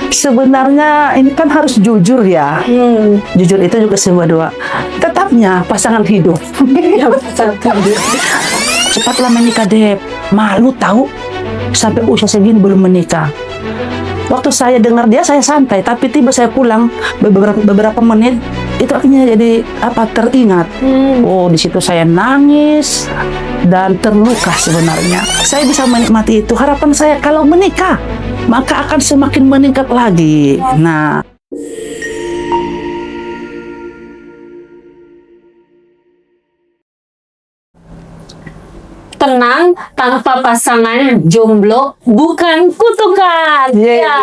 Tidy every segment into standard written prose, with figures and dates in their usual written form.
Sebenarnya ini kan harus jujur ya. Jujur itu juga sebuah doa. Tetapnya pasangan hidup. Cepatlah menikah deh. Malu tahu sampai usia segini belum menikah. Waktu saya dengar dia saya santai, tapi tiba saya pulang beberapa menit itu akhirnya jadi teringat. Oh, di situ saya nangis dan terluka sebenarnya. Saya bisa menikmati itu. Harapan saya kalau menikah maka akan semakin meningkat lagi. Nah, tenang, tanpa pasangan jomblo bukan kutukan. Ya.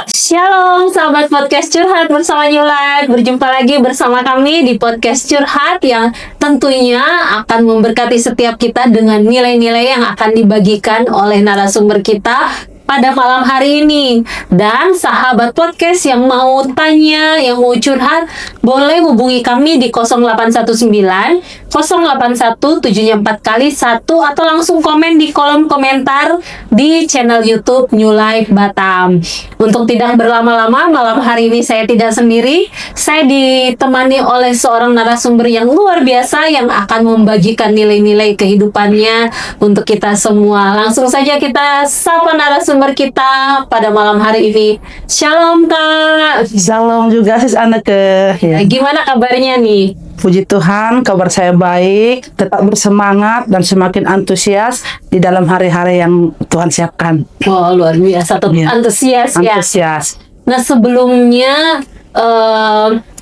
Shalom sahabat podcast curhat bersama New Life. Berjumpa lagi bersama kami di podcast curhat yang tentunya akan memberkati setiap kita dengan nilai-nilai yang akan dibagikan oleh narasumber kita pada malam hari ini. Dan sahabat podcast yang mau tanya, yang mau curhat, boleh hubungi kami di 0819 081 744 kali 1 atau langsung komen di kolom komentar di channel YouTube New Life Batam. Untuk tidak berlama-lama, malam hari ini saya tidak sendiri. Saya ditemani oleh seorang narasumber yang luar biasa yang akan membagikan nilai-nilai kehidupannya untuk kita semua. Langsung saja kita sapa narasumber kita pada malam hari ini. Shalom Kak. shalom juga sis Anneke. Ya. Gimana kabarnya nih? Puji Tuhan, kabar saya baik, tetap bersemangat dan semakin antusias di dalam hari-hari yang Tuhan siapkan. Wah, luar biasa, tetap antusias ya. Antusias. Nah, sebelumnya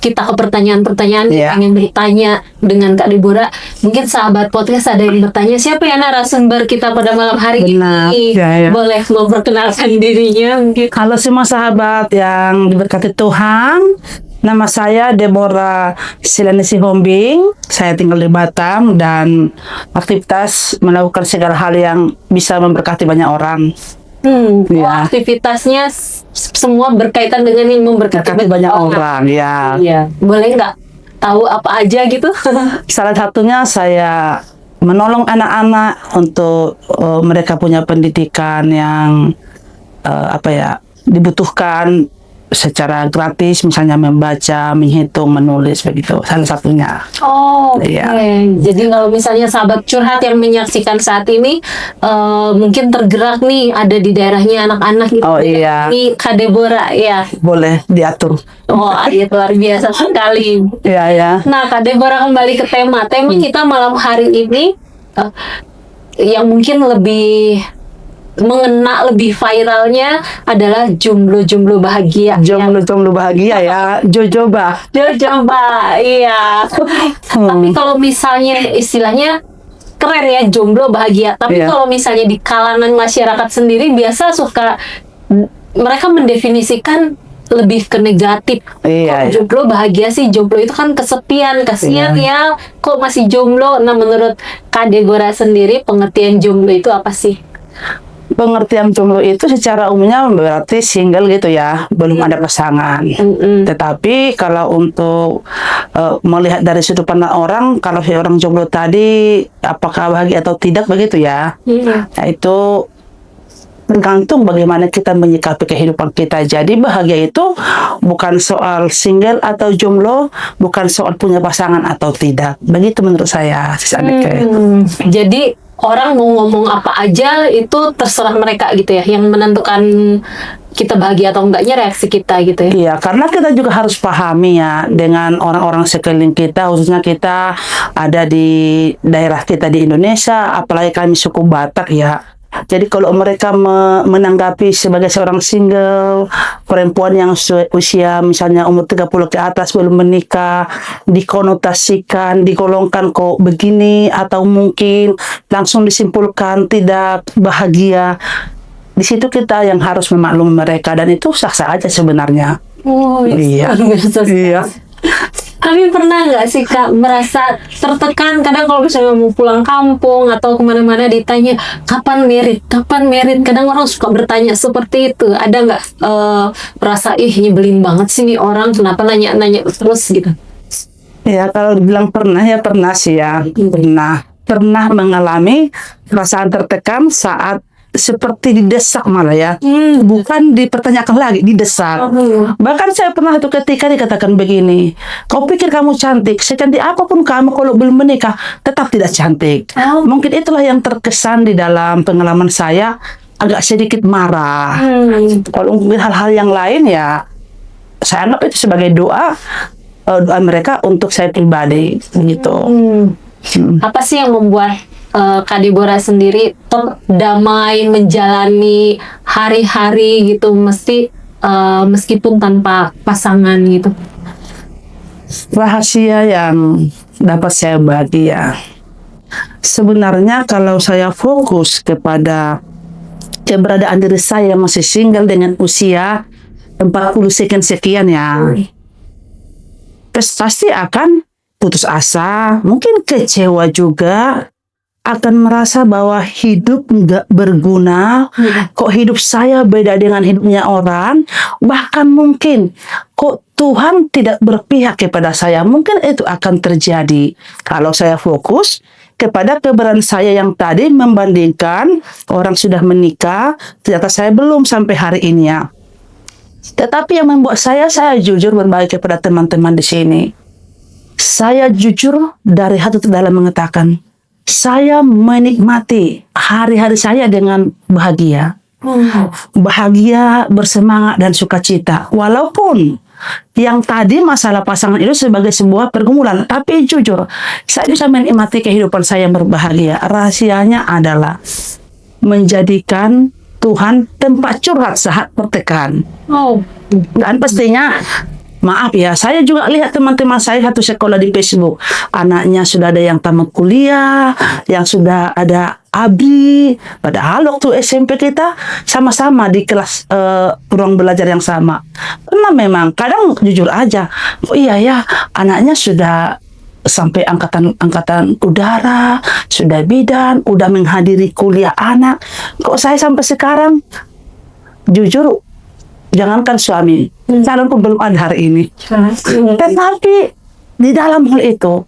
kita ke pertanyaan-pertanyaan ingin bertanya dengan Kak Deborah. Mungkin sahabat podcast ada yang bertanya, siapa ya narasumber kita pada malam hari ini? Ya. Boleh memperkenalkan dirinya mungkin. Halo semua sahabat yang diberkati Tuhan. Nama saya Deborah Silanisi Hombing. Saya tinggal di Batam dan aktivitas melakukan segala hal yang bisa memberkati banyak orang. Wah, aktivitasnya semua berkaitan dengan yang memberkati banyak orang. Ya. Iya. Boleh nggak tahu apa aja gitu? Salah satunya saya menolong anak-anak untuk mereka punya pendidikan yang dibutuhkan secara gratis, misalnya membaca, menghitung, menulis, begitu. Salah satunya. Oh, oke. Jadi kalau misalnya sahabat curhat yang menyaksikan saat ini mungkin tergerak nih ada di daerahnya anak-anak gitu. Oh iya. Ini Kak Deborah ya. Boleh diatur. Oh, iya luar biasa sekali. Iya ya. Nah, Kak Deborah kembali ke tema. Tema kita malam hari ini yang mungkin lebih mengena, lebih viralnya adalah jomblo-jomblo bahagia. Jomblo bahagia ya. Jojoba, iya. Tapi kalau misalnya istilahnya keren ya, jomblo bahagia. Tapi kalau misalnya di kalangan masyarakat sendiri biasa suka mereka mendefinisikan lebih ke negatif. Kok jomblo bahagia sih? Jomblo itu kan kesepian, kasihan ya. Kok masih jomblo? Nah, menurut Kak Deborah sendiri pengertian jomblo itu apa sih? Pengertian jomblo itu secara umumnya berarti single gitu ya, belum ada pasangan. Tetapi kalau untuk melihat dari sudut pandang orang, kalau si orang jomblo tadi apakah bahagia atau tidak begitu ya? Nah, itu tergantung bagaimana kita menyikapi kehidupan kita. Jadi bahagia itu bukan soal single atau jomblo, bukan soal punya pasangan atau tidak. Begitu menurut saya, Sis Anneke. Jadi orang mau ngomong apa aja itu terserah mereka gitu ya, yang menentukan kita bahagia atau enggaknya reaksi kita gitu ya. Iya, karena kita juga harus pahami ya dengan orang-orang sekeliling kita, khususnya kita ada di daerah kita di Indonesia, apalagi kami suku Batak ya. Jadi kalau mereka menanggapi sebagai seorang single, perempuan yang usia misalnya umur 30 ke atas belum menikah, dikonotasikan, digolongkan kok begini, atau mungkin langsung disimpulkan tidak bahagia. Di situ kita yang harus memaklumi mereka, dan itu sah-sah aja sebenarnya. Oh, iya. Iya. Kami pernah nggak sih Kak merasa tertekan kadang kalau misalnya mau pulang kampung atau kemana-mana ditanya kapan merit, kadang orang suka bertanya seperti itu. Ada nggak merasa nyebelin banget sih nih orang, kenapa nanya-nanya terus gitu? Ya kalau dibilang pernah ya pernah sih ya, pernah mengalami perasaan tertekan saat seperti didesak malah ya. Bukan dipertanyakan lagi, didesak. Bahkan saya pernah satu ketika dikatakan begini, kau pikir kamu cantik, secantik apapun kamu kalau belum menikah tetap tidak cantik. Mungkin itulah yang terkesan di dalam pengalaman saya, agak sedikit marah. Kalau mungkin hal-hal yang lain ya saya anggap itu sebagai doa mereka untuk saya pribadi gitu. Apa sih yang membuat Kak Deborah sendiri tetap damai menjalani hari-hari gitu, meskipun tanpa pasangan gitu? Rahasia yang dapat saya bagi ya, sebenarnya kalau saya fokus kepada keberadaan diri saya yang masih single dengan usia 40 sekian ya, pasti akan putus asa, mungkin kecewa juga, akan merasa bahwa hidup nggak berguna, kok hidup saya beda dengan hidupnya orang, bahkan mungkin kok Tuhan tidak berpihak kepada saya. Mungkin itu akan terjadi kalau saya fokus kepada keberadaan saya yang tadi membandingkan orang sudah menikah, ternyata saya belum sampai hari ini ya. Tetapi yang membuat saya jujur berbagi kepada teman-teman di sini. Saya jujur dari hati dalam mengatakan, saya menikmati hari-hari saya dengan bahagia. Bahagia, bersemangat, dan sukacita. Walaupun yang tadi masalah pasangan itu sebagai sebuah pergumulan, tapi jujur, saya bisa menikmati kehidupan saya yang berbahagia. Rahasianya adalah menjadikan Tuhan tempat curhat saat tertekan. Dan pastinya, maaf ya, saya juga lihat teman-teman saya satu sekolah di Facebook. Anaknya sudah ada yang tamat kuliah, yang sudah ada abdi. Padahal waktu SMP kita sama-sama di kelas ruang belajar yang sama. Karena memang kadang jujur aja, oh iya ya, anaknya sudah sampai angkatan udara, sudah bidan, udah menghadiri kuliah anak. Kok saya sampai sekarang jujur, jangankan suami, calon pun belum ada hari ini. Tetapi di dalam hal itu,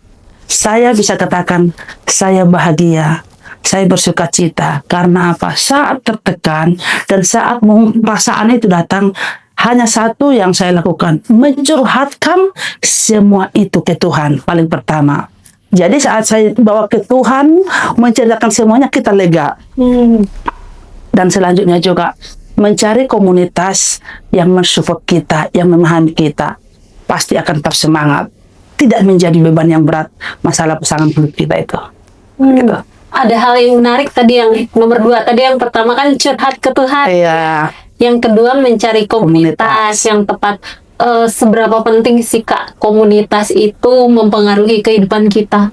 saya bisa katakan saya bahagia, saya bersuka cita. Karena apa? Saat tertekan dan saat perasaan itu datang, hanya satu yang saya lakukan, mencurhatkan semua itu ke Tuhan paling pertama. Jadi saat saya bawa ke Tuhan, menceritakan semuanya, kita lega. Dan selanjutnya juga mencari komunitas yang mensupport kita, yang memahami kita, pasti akan tetap semangat, tidak menjadi beban yang berat masalah pasangan hidup kita itu. Gitu. Ada hal yang menarik tadi, yang nomor 2 tadi, yang pertama kan curhat ke Tuhan. Iya. Yang kedua mencari komunitas yang tepat. Seberapa penting sih Kak komunitas itu mempengaruhi kehidupan kita?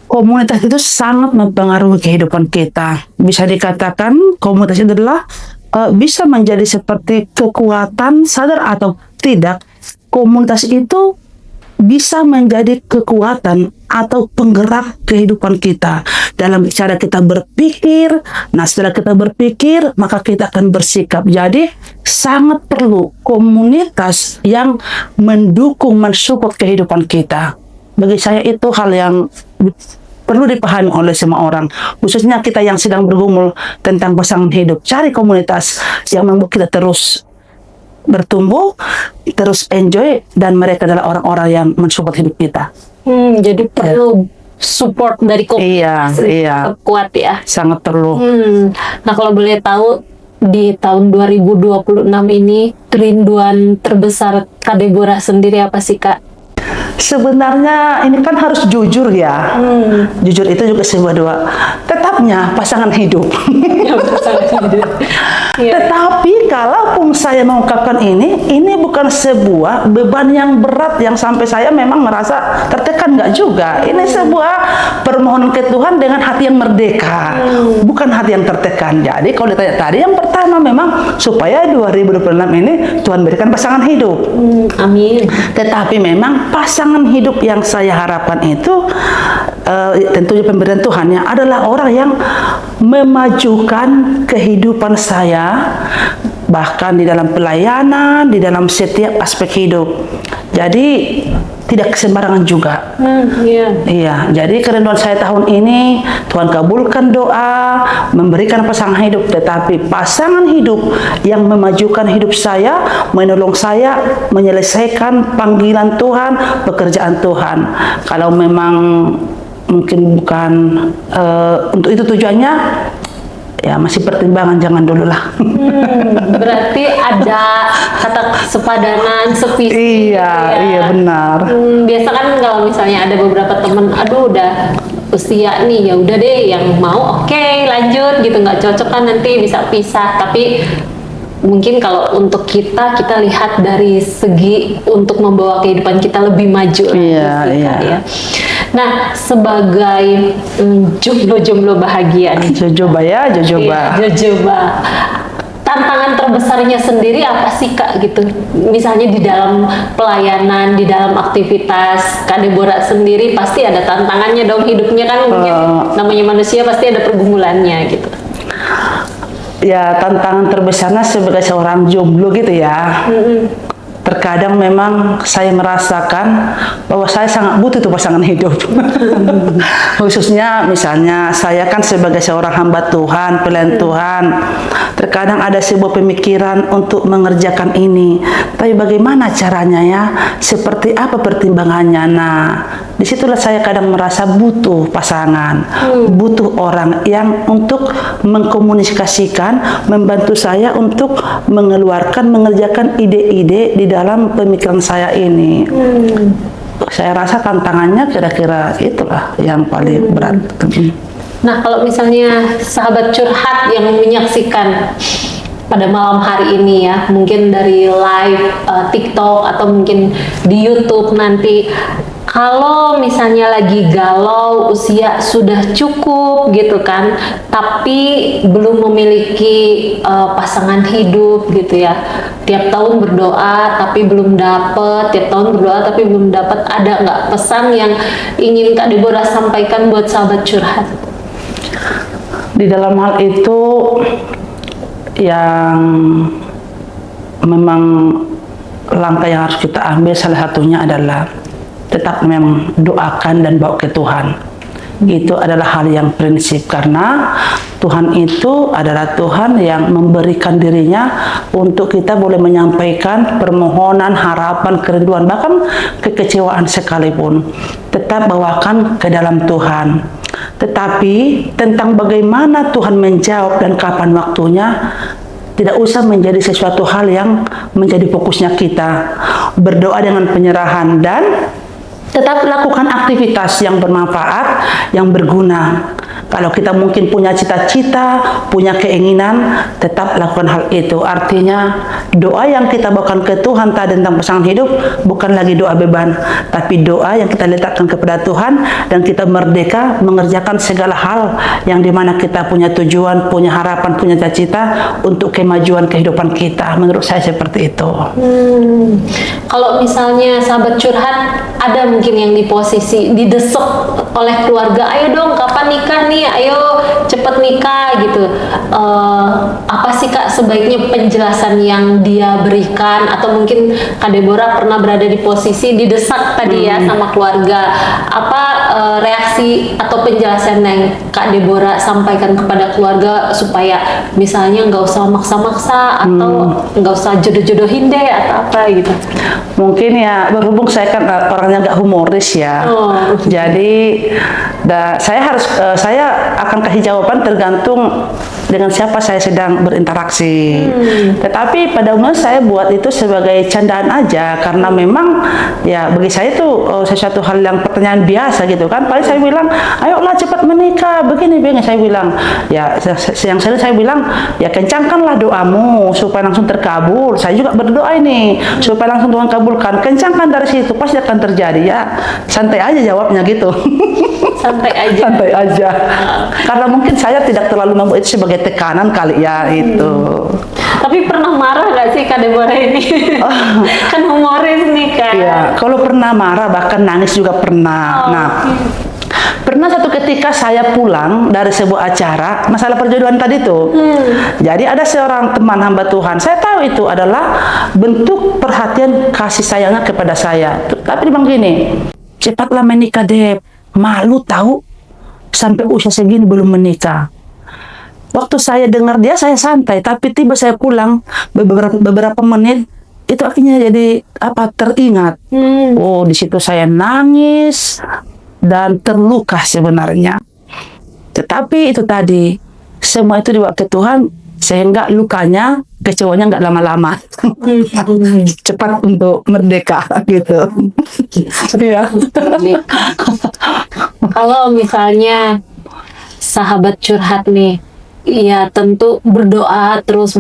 Komunitas itu sangat mempengaruhi kehidupan kita. Bisa dikatakan komunitas itu adalah bisa menjadi seperti kekuatan, sadar atau tidak, komunitas itu bisa menjadi kekuatan atau penggerak kehidupan kita dalam cara kita berpikir. Nah, setelah kita berpikir, maka kita akan bersikap. Jadi sangat perlu komunitas yang mendukung, mensupport kehidupan kita. Bagi saya itu hal yang perlu dipahami oleh semua orang, khususnya kita yang sedang bergumul tentang pasangan hidup. Cari komunitas yang membuat kita terus bertumbuh, terus enjoy, dan mereka adalah orang-orang yang mensupport hidup kita. Jadi perlu support dari komunitas. Iya. Kuat ya. Sangat perlu. Nah, kalau boleh tahu, di tahun 2026 ini kerinduan terbesar Kak Deborah sendiri apa sih Kak? Sebenarnya ini kan harus jujur ya. Jujur itu juga sebuah doa. Tetapnya pasangan hidup. Tetapi kalaupun saya mengungkapkan ini bukan sebuah beban yang berat yang sampai saya memang merasa tertekan, enggak juga. Ini sebuah permohonan ke Tuhan dengan hati yang merdeka, bukan hati yang tertekan. Jadi kalau ditanya tadi, yang pertama memang supaya 2026 ini Tuhan berikan pasangan hidup. Amin. Tetapi memang pasangan hidup yang saya harapkan itu tentunya pemberian Tuhan ya, adalah orang yang memajukan kehidupan saya, bahkan di dalam pelayanan, di dalam setiap aspek hidup. Jadi tidak sembarangan juga. Iya. Iya, jadi kerinduan saya tahun ini, Tuhan kabulkan doa, memberikan pasangan hidup, tetapi pasangan hidup yang memajukan hidup saya, menolong saya, menyelesaikan panggilan Tuhan, pekerjaan Tuhan. Kalau memang mungkin bukan untuk itu tujuannya, ya masih pertimbangan, jangan dulu lah. Berarti ada kata sepadanan, sevisi. Iya benar. Biasa kan kalau misalnya ada beberapa temen, aduh udah usia nih, ya udah deh yang mau oke, lanjut gitu, nggak cocok kan nanti bisa pisah. Tapi mungkin kalau untuk kita lihat dari segi untuk membawa kehidupan kita lebih maju lagi sih, Kak, ya. Nah, sebagai jomblo-jomblo bahagia nih. Jojoba ya, jojoba. Iya, jojoba. Tantangan terbesarnya sendiri apa sih, Kak, gitu? Misalnya di dalam pelayanan, di dalam aktivitas Kak Deborah sendiri pasti ada tantangannya dong, hidupnya kan mungkin namanya manusia pasti ada pergumulannya gitu. Ya, tantangan terbesarnya sebagai seorang jomblo gitu ya. Terkadang memang saya merasakan bahwa saya sangat butuh tuh pasangan hidup. Khususnya misalnya saya kan sebagai seorang hamba Tuhan, pelayan Tuhan. Terkadang ada sebuah pemikiran untuk mengerjakan ini. Tapi bagaimana caranya ya? Seperti apa pertimbangannya? Nah, disitulah saya kadang merasa butuh pasangan. Butuh orang yang untuk mengkomunikasikan, membantu saya untuk mengerjakan ide-ide di dalam pemikiran saya ini. Saya rasa tantangannya kira-kira itulah yang paling berat. Nah, kalau misalnya sahabat curhat yang menyaksikan pada malam hari ini ya, mungkin dari live TikTok atau mungkin di YouTube nanti, kalau misalnya lagi galau, usia sudah cukup gitu kan, tapi belum memiliki pasangan hidup gitu ya. Tiap tahun berdoa tapi belum dapet, tiap tahun berdoa tapi belum dapat. Ada nggak pesan yang ingin Kak Deborah sampaikan buat sahabat curhat? Di dalam hal itu yang memang langkah yang harus kita ambil salah satunya adalah tetap memang doakan dan bawa ke Tuhan. Itu adalah hal yang prinsip, karena Tuhan itu adalah Tuhan yang memberikan dirinya untuk kita boleh menyampaikan permohonan, harapan, kerinduan, bahkan kekecewaan sekalipun. Tetap bawakan ke dalam Tuhan. Tetapi tentang bagaimana Tuhan menjawab dan kapan waktunya, tidak usah menjadi sesuatu hal yang menjadi fokusnya kita. Berdoa dengan penyerahan dan tetap lakukan aktivitas yang bermanfaat, yang berguna. Kalau kita mungkin punya cita-cita, punya keinginan, tetap lakukan hal itu. Artinya doa yang kita bawakan ke Tuhan tadi tentang pasangan hidup bukan lagi doa beban, tapi doa yang kita letakkan kepada Tuhan dan kita merdeka mengerjakan segala hal yang dimana kita punya tujuan, punya harapan, punya cita-cita untuk kemajuan kehidupan kita. Menurut saya seperti itu. Kalau misalnya sahabat curhat ada mungkin yang di posisi didesak oleh keluarga, ayo dong kapan nikah nih, ayo cepet nikah gitu. Apa sih Kak sebaiknya penjelasan yang dia berikan, atau mungkin Kak Deborah pernah berada di posisi didesak tadi ya sama keluarga, apa reaksi atau penjelasan yang Kak Deborah sampaikan kepada keluarga supaya misalnya nggak usah maksa-maksa atau nggak usah jodoh-jodohin deh atau apa gitu? Mungkin ya, berhubung saya kan orangnya nggak humoris ya, jadi saya akan kasih jawaban tergantung dengan siapa saya sedang berinteraksi. Tetapi pada umumnya saya buat itu sebagai candaan aja, karena memang ya bagi saya itu sesuatu hal yang pertanyaan biasa gitu kan. Paling saya bilang, ayolah cepat menikah, begini. Saya bilang, ya yang saya bilang, ya kencangkanlah doamu supaya langsung terkabul. Saya juga berdoa ini supaya langsung Tuhan kabulkan. Kencangkan dari situ, pasti akan terjadi ya. Santai aja jawabnya gitu. Santai aja. Santai aja. Karena mungkin saya tidak terlalu membuat itu sebagai tekanan kali ya itu. Tapi pernah marah nggak sih Kak Deborah ini? Kan humoris nih Kak. Iya, kalau pernah marah bahkan nangis juga pernah. Nah, Pernah satu ketika saya pulang dari sebuah acara masalah perjodohan tadi tuh. Jadi ada seorang teman hamba Tuhan. Saya tahu itu adalah bentuk perhatian kasih sayangnya kepada saya. Tapi dia bilang gini, cepatlah menikah deh. Malu tahu sampai usia segini belum menikah. Waktu saya dengar dia saya santai, tapi tiba saya pulang beberapa menit itu akhirnya jadi teringat. Oh, di situ saya nangis dan terluka sebenarnya. Tetapi itu tadi, semua itu dibawa ke Tuhan sehingga lukanya, kecewanya nggak lama-lama. Cepat untuk merdeka gitu. Iya. Kalau misalnya sahabat curhat nih, ya tentu berdoa terus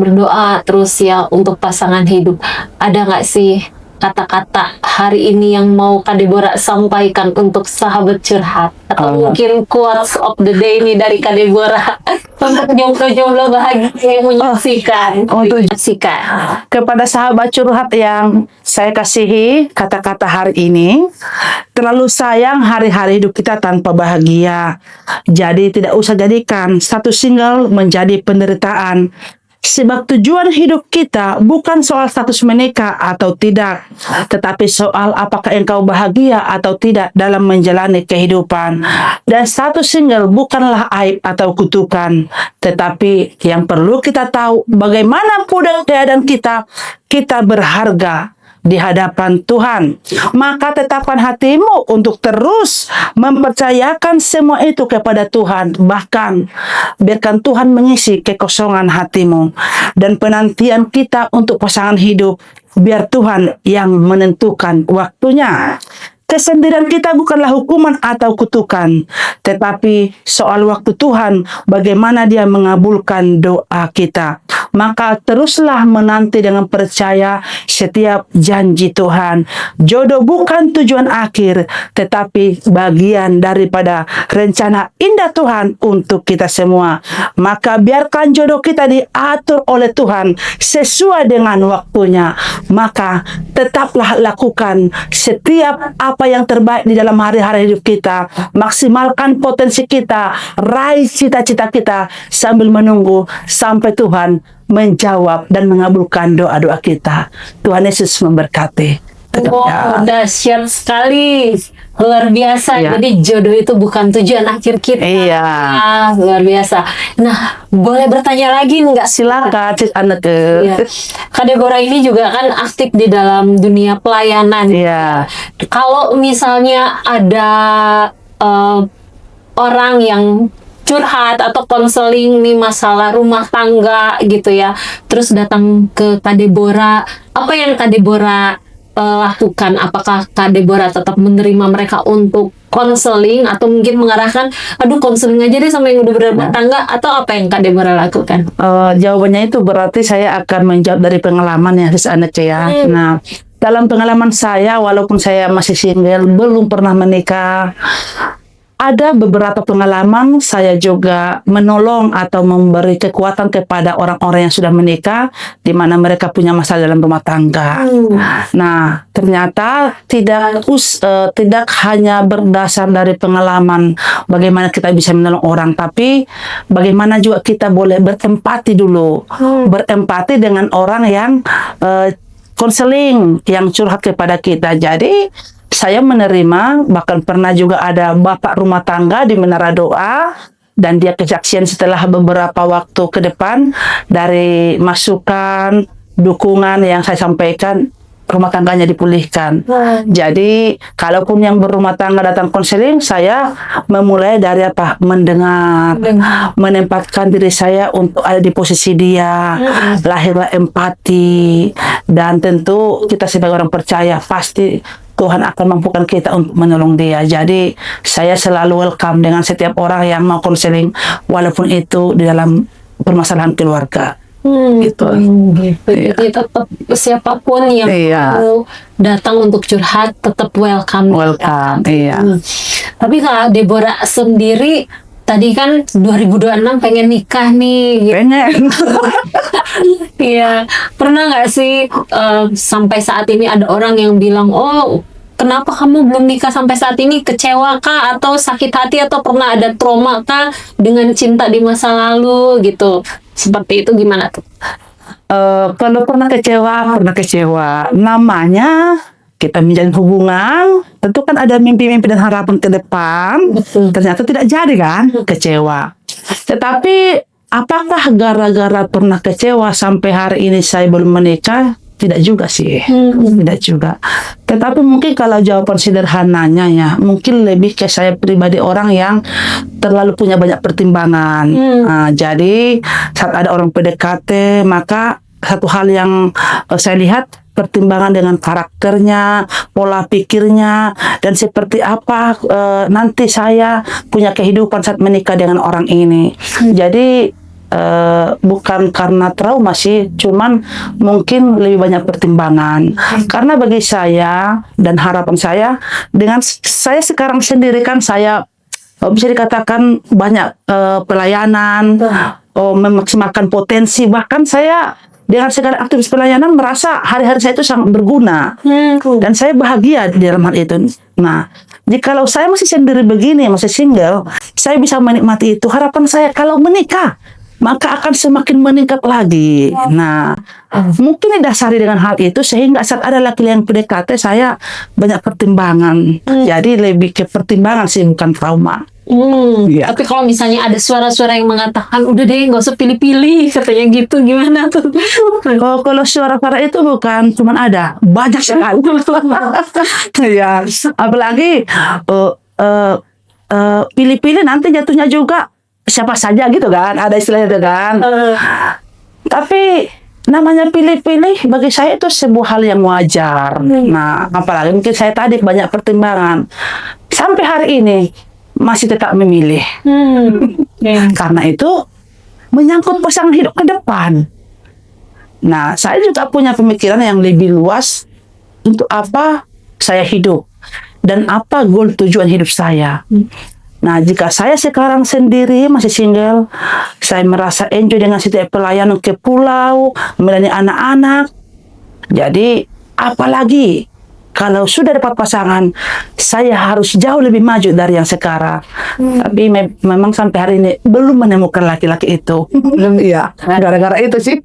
ya untuk pasangan hidup. Ada nggak sih kata-kata hari ini yang mau Kak Deborah sampaikan untuk sahabat curhat? Atau mungkin quotes of the day nih dari Kak Deborah untuk jomblo-jomblo bahagia yang menyaksikan. Kepada sahabat curhat yang saya kasihi, kata-kata hari ini, terlalu sayang hari-hari hidup kita tanpa bahagia. Jadi tidak usah jadikan satu single menjadi penderitaan. Sebab tujuan hidup kita bukan soal status menikah atau tidak, tetapi soal apakah engkau bahagia atau tidak dalam menjalani kehidupan. Dan status single bukanlah aib atau kutukan, tetapi yang perlu kita tahu bagaimanapun keadaan kita, kita berharga di hadapan Tuhan. Maka tetapkan hatimu untuk terus mempercayakan semua itu kepada Tuhan. Bahkan biarkan Tuhan mengisi kekosongan hatimu. Dan penantian kita untuk pasangan hidup, biar Tuhan yang menentukan waktunya. Kesendirian kita bukanlah hukuman atau kutukan, tetapi soal waktu Tuhan, bagaimana Dia mengabulkan doa kita. Maka teruslah menanti dengan percaya setiap janji Tuhan. Jodoh bukan tujuan akhir, tetapi bagian daripada rencana indah Tuhan untuk kita semua. Maka biarkan jodoh kita diatur oleh Tuhan sesuai dengan waktunya. Maka tetaplah lakukan setiap apa yang terbaik di dalam hari-hari hidup kita. Maksimalkan potensi kita, raih cita-cita kita sambil menunggu sampai Tuhan menjawab dan mengabulkan doa-doa kita. Tuhan Yesus memberkati. Wow, dahsyat sekali. Luar biasa. Ya. Jadi jodoh itu bukan tujuan akhir kita. Iya. Luar biasa. Nah, boleh bertanya lagi nggak? Silakan, Cis Anak. Ya. Kak Deborah ini juga kan aktif di dalam dunia pelayanan. Iya. Kalau misalnya ada orang yang curhat atau konseling nih masalah rumah tangga gitu ya, terus datang ke Kak Deborah, apa yang Kak Deborah lakukan? Apakah Kak Deborah tetap menerima mereka untuk konseling atau mungkin mengarahkan, aduh konseling aja deh sama yang udah berumah tangga, atau apa yang Kak Deborah lakukan? Jawabannya itu berarti saya akan menjawab dari pengalaman ya, Cis Anak ya. Nah, dalam pengalaman saya, walaupun saya masih single, belum pernah menikah, ada beberapa pengalaman saya juga menolong atau memberi kekuatan kepada orang-orang yang sudah menikah, di mana mereka punya masalah dalam rumah tangga. Nah, ternyata tidak hanya berdasar dari pengalaman bagaimana kita bisa menolong orang, tapi bagaimana juga kita boleh berempati dulu, berempati dengan orang yang konseling, yang curhat kepada kita. Jadi saya menerima, bahkan pernah juga ada bapak rumah tangga di Menara Doa, dan dia kesaksian setelah beberapa waktu ke depan dari masukan, dukungan yang saya sampaikan, rumah tangganya dipulihkan. Jadi, kalaupun yang berumah tangga datang konseling, saya memulai dari mendengar, menempatkan diri saya untuk ada di posisi dia, lahirlah empati, dan tentu kita sebagai orang percaya pasti Tuhan akan mampukan kita untuk menolong dia. Jadi saya selalu welcome dengan setiap orang yang mau konseling, walaupun itu di dalam permasalahan keluarga. Gitu. Jadi tetap siapapun yang mau datang untuk curhat tetap welcome. Iya. Tapi Kak Deborah sendiri tadi kan 2026 pengen nikah nih. Pengen. Iya. Pernah nggak sih sampai saat ini ada orang yang bilang, oh kenapa kamu belum nikah sampai saat ini? Kecewa kah atau sakit hati atau pernah ada trauma kah dengan cinta di masa lalu gitu? Seperti itu gimana tuh? Kalau pernah kecewa, namanya kita menjalin hubungan, tentu kan ada mimpi-mimpi dan harapan ke depan. Betul. Ternyata tidak jadi kan, kecewa. Tetapi apakah gara-gara pernah kecewa sampai hari ini saya belum menikah? Tidak juga sih, tidak juga. Tetapi mungkin kalau jawaban sederhananya ya, mungkin lebih ke saya pribadi orang yang terlalu punya banyak pertimbangan. Jadi saat ada orang PDKT, maka satu hal yang saya lihat pertimbangan dengan karakternya, pola pikirnya, dan seperti apa nanti saya punya kehidupan saat menikah dengan orang ini. Jadi bukan karena trauma sih, cuman mungkin lebih banyak pertimbangan. Karena bagi saya dan harapan saya, dengan saya sekarang sendiri kan saya bisa dikatakan banyak pelayanan, memaksimalkan potensi. Bahkan saya dengan segala aktivitas pelayanan merasa hari-hari saya itu sangat berguna. Dan saya bahagia di dalam hal itu. Nah, jikalau saya masih sendiri begini, masih single, saya bisa menikmati itu. Harapan saya kalau menikah, maka akan semakin meningkat lagi. Nah, mungkin didasari dengan hal itu sehingga saat ada laki yang PDKT saya banyak pertimbangan. Jadi lebih ke pertimbangan sih, bukan trauma. Iya. Tapi kalau misalnya ada suara-suara yang mengatakan udah deh nggak usah pilih-pilih katanya gitu, gimana tuh? Kalau suara-suara itu bukan cuman ada, banyak sekali. Ya, apalagi pilih-pilih nanti jatuhnya juga siapa saja gitu kan, ada istilahnya itu kan. Tapi namanya pilih-pilih bagi saya itu sebuah hal yang wajar. Nah, apalagi mungkin saya tadi banyak pertimbangan. Sampai hari ini masih tetap memilih. Karena itu menyangkut pasangan hidup ke depan. Nah, saya juga punya pemikiran yang lebih luas untuk apa saya hidup dan apa goal tujuan hidup saya. Nah, jika saya sekarang sendiri masih single, saya merasa enjoy dengan setiap pelayanan ke pulau, melayani anak-anak. Jadi, apalagi kalau sudah dapat pasangan, saya harus jauh lebih maju dari yang sekarang. Tapi memang sampai hari ini belum menemukan laki-laki itu. Belum, iya. Gara-gara itu sih.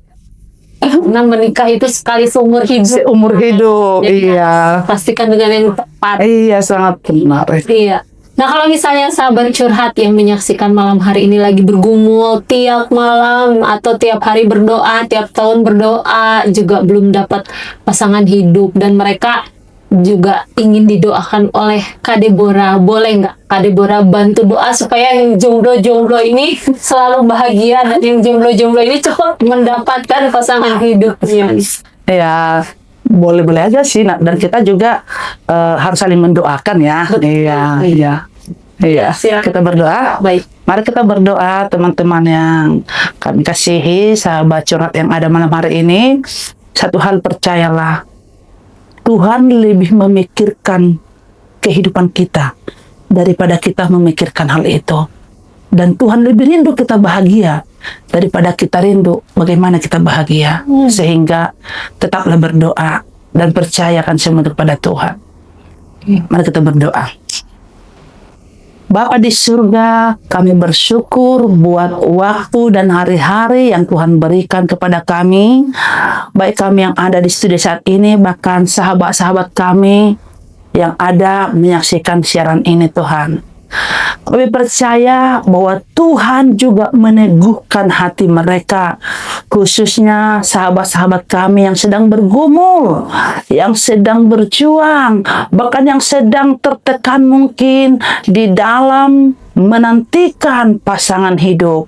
Nah, menikah itu sekali seumur hidup. Seumur hidup, Jadi, iya. pastikan dengan yang tepat. Iya, sangat benar. Iya. Nah, kalau misalnya sahabat curhat yang menyaksikan malam hari ini lagi bergumul tiap malam atau tiap hari berdoa, tiap tahun berdoa, juga belum dapat pasangan hidup dan mereka juga ingin didoakan oleh Kak Deborah, boleh nggak Kak Deborah bantu doa supaya yang jomblo-jomblo ini selalu bahagia dan yang jomblo-jomblo ini cepat mendapatkan pasangan hidupnya? Ya, boleh-boleh aja sih. Nah, dan kita juga harus saling mendoakan ya. Iya. Silakan. Kita berdoa. Baik. Mari kita berdoa, teman-teman yang kami kasihi, sahabat curhat yang ada malam hari ini. Satu hal percayalah, Tuhan lebih memikirkan kehidupan kita daripada kita memikirkan hal itu. Dan Tuhan lebih rindu kita bahagia daripada kita rindu bagaimana kita bahagia. Sehingga tetaplah berdoa dan percayakan semua kepada Tuhan. Mari kita berdoa. Bapa di surga, kami bersyukur buat waktu dan hari-hari yang Tuhan berikan kepada kami. Baik kami yang ada di studio saat ini, bahkan sahabat-sahabat kami yang ada menyaksikan siaran ini, Tuhan. Kami percaya bahwa Tuhan juga meneguhkan hati mereka, khususnya sahabat-sahabat kami yang sedang bergumul, yang sedang berjuang, bahkan yang sedang tertekan mungkin di dalam menantikan pasangan hidup.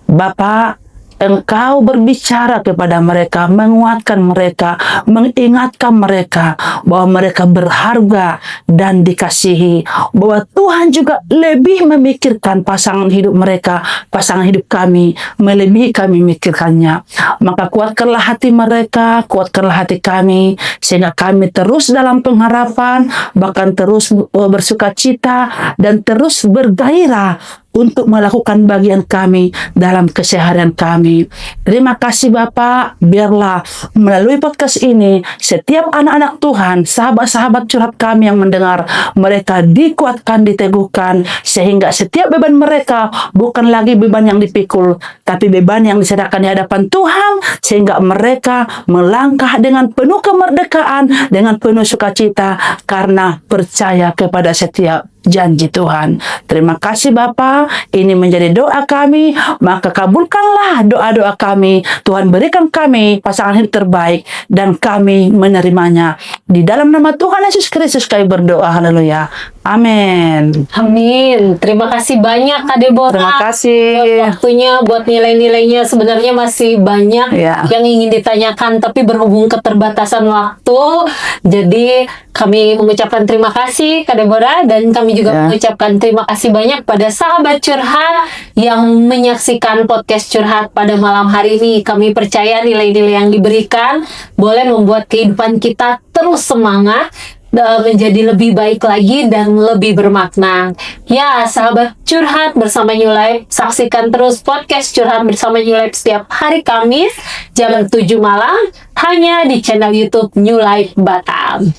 Bapak, Engkau berbicara kepada mereka, menguatkan mereka, mengingatkan mereka bahwa mereka berharga dan dikasihi, bahwa Tuhan juga lebih memikirkan pasangan hidup mereka, pasangan hidup kami, melebihi kami memikirkannya. Maka kuatkanlah hati mereka, kuatkanlah hati kami, sehingga kami terus dalam pengharapan, bahkan terus bersuka cita dan terus bergairah untuk melakukan bagian kami dalam keseharian kami. Terima kasih Bapak, biarlah melalui podcast ini setiap anak-anak Tuhan, sahabat-sahabat curhat kami yang mendengar, mereka dikuatkan, diteguhkan, sehingga setiap beban mereka bukan lagi beban yang dipikul, tapi beban yang diserahkan di hadapan Tuhan, sehingga mereka melangkah dengan penuh kemerdekaan, dengan penuh sukacita, karena percaya kepada setiap janji Tuhan. Terima kasih Bapa, ini menjadi doa kami, maka kabulkanlah doa-doa kami. Tuhan berikan kami pasangan hidup terbaik dan kami menerimanya. Di dalam nama Tuhan Yesus Kristus kami berdoa, haleluya. Amin. Amin. Terima kasih banyak Kak Deborah. Terima kasih. Buat waktunya, buat nilai-nilainya. Sebenarnya masih banyak Ya. yang ingin ditanyakan, tapi berhubung keterbatasan waktu, jadi kami mengucapkan terima kasih Kak Deborah, dan kami juga Ya. mengucapkan terima kasih banyak pada sahabat curhat yang menyaksikan podcast curhat pada malam hari ini. Kami percaya nilai-nilai yang diberikan boleh membuat kehidupan kita terus semangat, menjadi lebih baik lagi dan lebih bermakna. Ya, sahabat curhat bersama New Life, saksikan terus podcast curhat bersama New Life setiap hari Kamis jam 7 malam hanya di channel YouTube New Life Batam.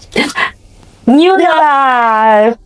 New Life. Live.